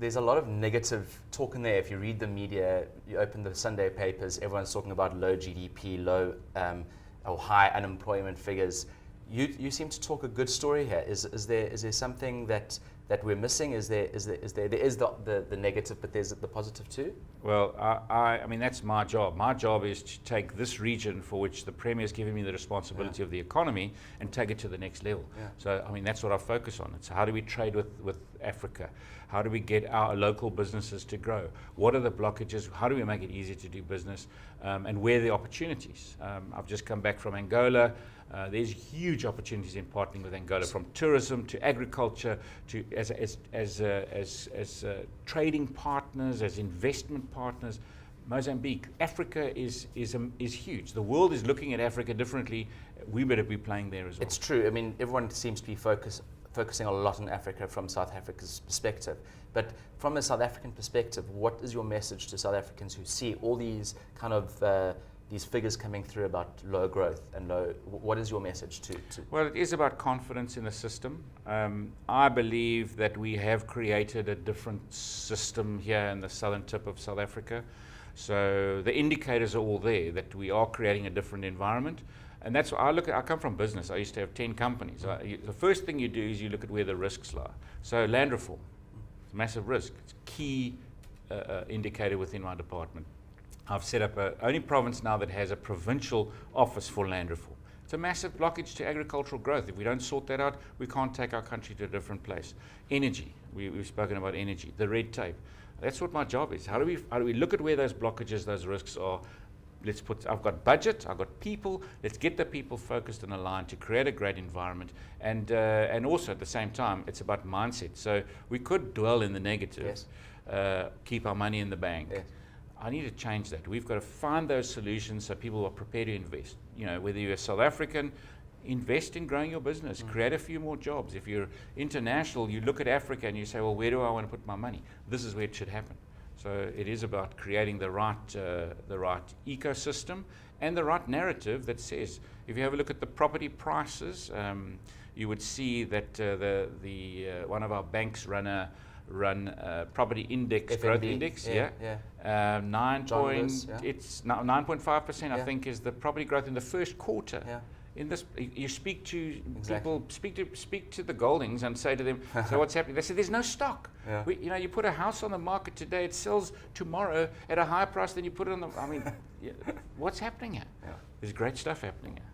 there's a lot of negative talk in there. If you read the media, you open the Sunday papers, everyone's talking about low GDP, low or high unemployment figures. You seem to talk a good story here. Is there something that we're missing? Is there the negative, but there's the positive too? Well, I mean, that's my job. My job is to take this region, for which the Premier has given me the responsibility of the economy, and take it to the next level. Yeah. So, I mean, that's what I focus on. It's how do we trade with Africa? How do we get our local businesses to grow? What are the blockages? How do we make it easier to do business? And where are the opportunities? I've just come back from Angola. There's huge opportunities in partnering with Angola, from tourism to agriculture to as trading partners, as investment partners. Mozambique, Africa is huge. The world is looking at Africa differently. We better be playing there as well. It's true. I mean, everyone seems to be focusing a lot on Africa from South Africa's perspective. But from a South African perspective, what is your message to South Africans who see all these kind of these figures coming through about low growth and low? What is your message to? Well, it is about confidence in the system. I believe that we have created a different system here in the southern tip of South Africa. So the indicators are all there that we are creating a different environment. And that's what I look at. I come from business. I used to have 10 companies. The first thing you do is you look at where the risks lie. So land reform, it's a massive risk. It's a key indicator within my department. I've set up only province now that has a provincial office for land reform. It's a massive blockage to agricultural growth. If we don't sort that out, we can't take our country to a different place. Energy, we've spoken about energy, the red tape. That's what my job is. How do we look at where those blockages, those risks are? I've got budget, I've got people. Let's get the people focused and aligned to create a great environment. And also at the same time, it's about mindset. So we could dwell in the negative, keep our money in the bank. Yes. I need to change that. We've got to find those solutions so people are prepared to invest. You know, whether you're a South African, invest in growing your business, create a few more jobs. If you're international, you look at Africa and you say, well, where do I want to put my money? This is where it should happen. So it is about creating the right ecosystem and the right narrative that says, if you have a look at the property prices, you would see that one of our banks run a property index, growth index, it's 9.5%, I think, is the property growth in the first quarter. Yeah. In this, you speak to people, speak to the Goldings and say to them, so what's happening? They say there's no stock. Yeah. You put a house on the market today, it sells tomorrow at a higher price than you put it on the. I mean, what's happening here? Yeah. There's great stuff happening here.